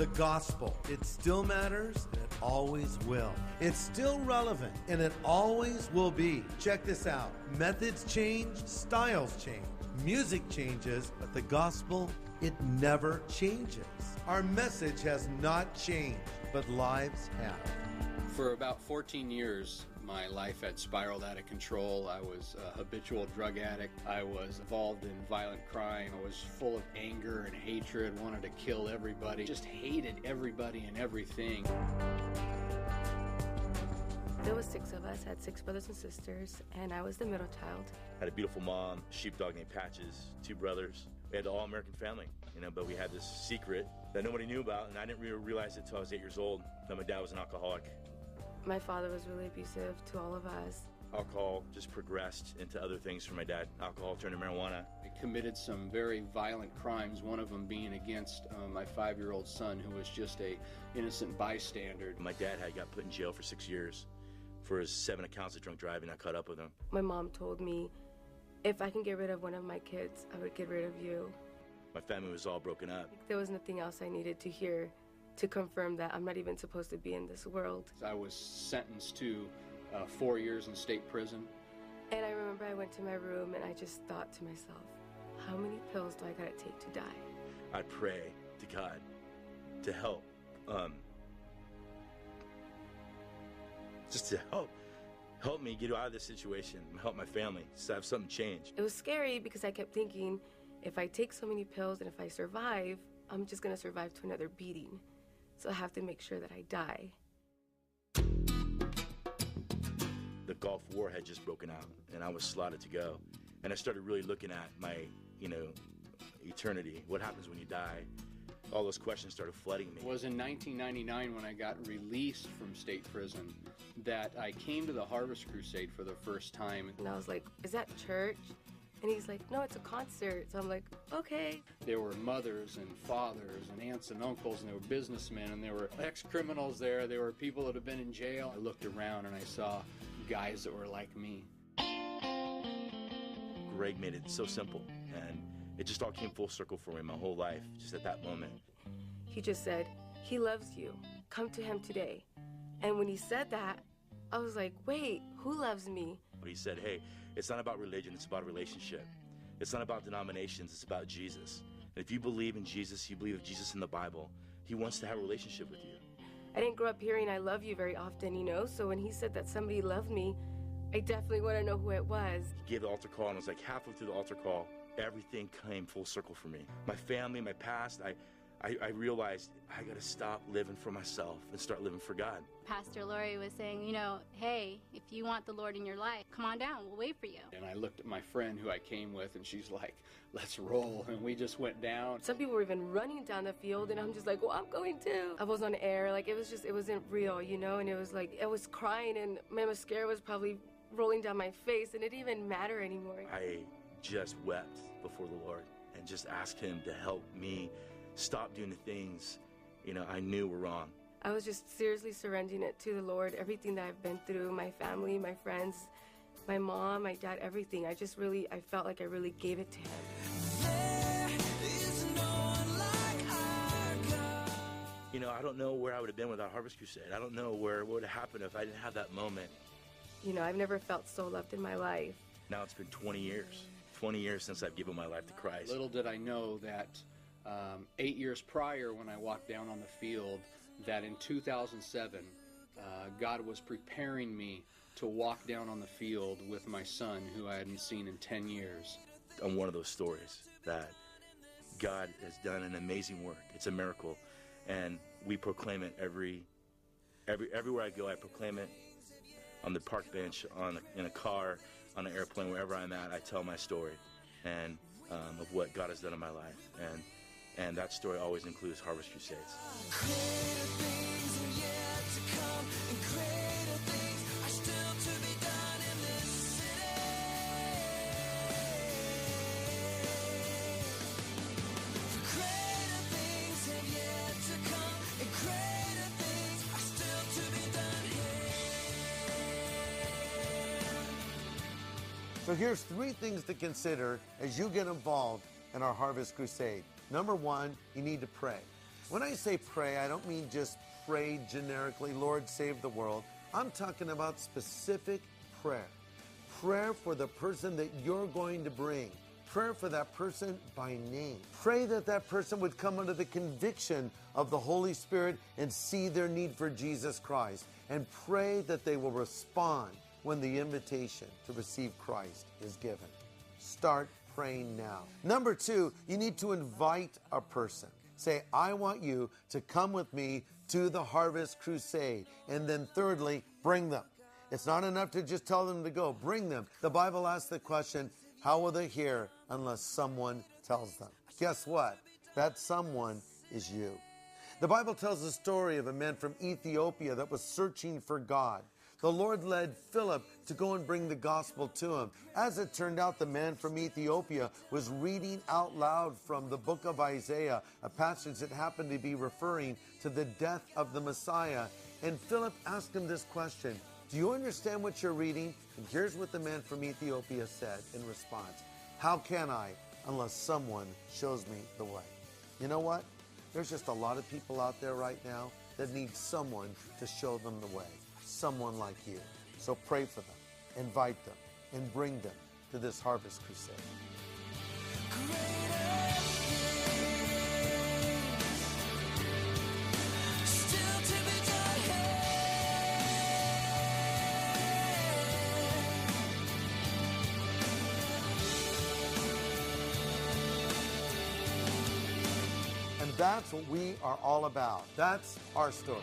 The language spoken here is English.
The gospel, it still matters and it always will. It's still relevant and it always will be. Check this out. Methods change, styles change, music changes, but the gospel, it never changes. Our message has not changed, but lives have. For about 14 years, my life had spiraled out of control. I was a habitual drug addict. I was involved in violent crime. I was full of anger and hatred, wanted to kill everybody, just hated everybody and everything. There was 6 of us, had 6 brothers and sisters, and I was the middle child. Had a beautiful mom, sheepdog named Patches, 2 brothers. We had the all-American family, but we had this secret that nobody knew about, and I didn't really realize it until I was 8 years old, that my dad was an alcoholic. My father was really abusive to all of us. Alcohol just progressed into other things for my dad. Alcohol turned to marijuana. I committed some very violent crimes, one of them being against my 5-year-old son, who was just a innocent bystander. My dad got put in jail for 6 years for his 7 accounts of drunk driving. I caught up with him. My mom told me, if I can get rid of one of my kids, I would get rid of you. My family was all broken up. There was nothing else I needed to hear to confirm that I'm not even supposed to be in this world. I was sentenced to 4 years in state prison. And I remember I went to my room and I just thought to myself, how many pills do I gotta take to die? I pray to God to help, just to help me get out of this situation and help my family, just have something change. It was scary because I kept thinking, if I take so many pills and if I survive, I'm just gonna survive to another beating. So I have to make sure that I die. The Gulf War had just broken out, and I was slotted to go. And I started really looking at my, eternity. What happens when you die? All those questions started flooding me. It was in 1999 when I got released from state prison that I came to the Harvest Crusade for the first time. And I was like, is that church? And he's like, no, it's a concert. So I'm like, okay. There were mothers and fathers and aunts and uncles, and there were businessmen, and there were ex-criminals there. There were people that had been in jail. I looked around and I saw guys that were like me. Greg made it so simple, and it just all came full circle for me my whole life, just at that moment. He just said, he loves you. Come to him today. And when he said that, I was like, wait, who loves me? But he said, hey, it's not about religion, it's about a relationship. It's not about denominations, it's about Jesus. And if you believe in Jesus, you believe in Jesus in the Bible, he wants to have a relationship with you. I didn't grow up hearing I love you very often, so when he said that somebody loved me, I definitely want to know who it was. He gave the altar call, and it was like halfway through the altar call, everything came full circle for me. My family, my past, I realized I got to stop living for myself and start living for God. Pastor Lori was saying, hey, if you want the Lord in your life, come on down, we'll wait for you. And I looked at my friend who I came with, and she's like, let's roll. And we just went down. Some people were even running down the field, and I'm just like, well, I'm going too. I was on air, it wasn't real, and it was like, I was crying, and my mascara was probably rolling down my face, and it didn't even matter anymore. I just wept before the Lord and just asked him to help me stop doing the things, I knew were wrong. I was just seriously surrendering it to the Lord, everything that I've been through, my family, my friends, my mom, my dad, everything. I felt like I really gave it to him. I don't know where I would have been without Harvest Crusade. I don't know what would have happened if I didn't have that moment. I've never felt so loved in my life. Now it's been 20 years. 20 years since I've given my life to Christ. Little did I know that 8 years prior, when I walked down on the field, that in 2007, God was preparing me to walk down on the field with my son, who I hadn't seen in 10 years. I'm one of those stories that God has done an amazing work. It's a miracle, and we proclaim it everywhere I go. I proclaim it on the park bench, in a car, on an airplane, wherever I'm at. I tell my story and of what God has done in my life, and that story always includes Harvest Crusades. Greater things are yet to come, and greater things are still to be done in this city. For greater things have yet to come, and greater things are still to be done here. So here's 3 things to consider as you get involved in our Harvest Crusade. Number 1, you need to pray. When I say pray, I don't mean just pray generically, Lord, save the world. I'm talking about specific prayer. Prayer for the person that you're going to bring. Prayer for that person by name. Pray that that person would come under the conviction of the Holy Spirit and see their need for Jesus Christ. And pray that they will respond when the invitation to receive Christ is given. Start praying now. Number 2, you need to invite a person. Say, I want you to come with me to the Harvest Crusade. And then thirdly, bring them. It's not enough to just tell them to go. Bring them. The Bible asks the question, how will they hear unless someone tells them? Guess what? That someone is you. The Bible tells the story of a man from Ethiopia that was searching for God. The Lord led Philip to go and bring the gospel to him. As it turned out, the man from Ethiopia was reading out loud from the book of Isaiah, a passage that happened to be referring to the death of the Messiah. And Philip asked him this question, do you understand what you're reading? And here's what the man from Ethiopia said in response. How can I unless someone shows me the way? You know what? There's just a lot of people out there right now that need someone to show them the way. Someone like you. So pray for them, invite them, and bring them to this Harvest Crusade. And that's what we are all about. That's our story.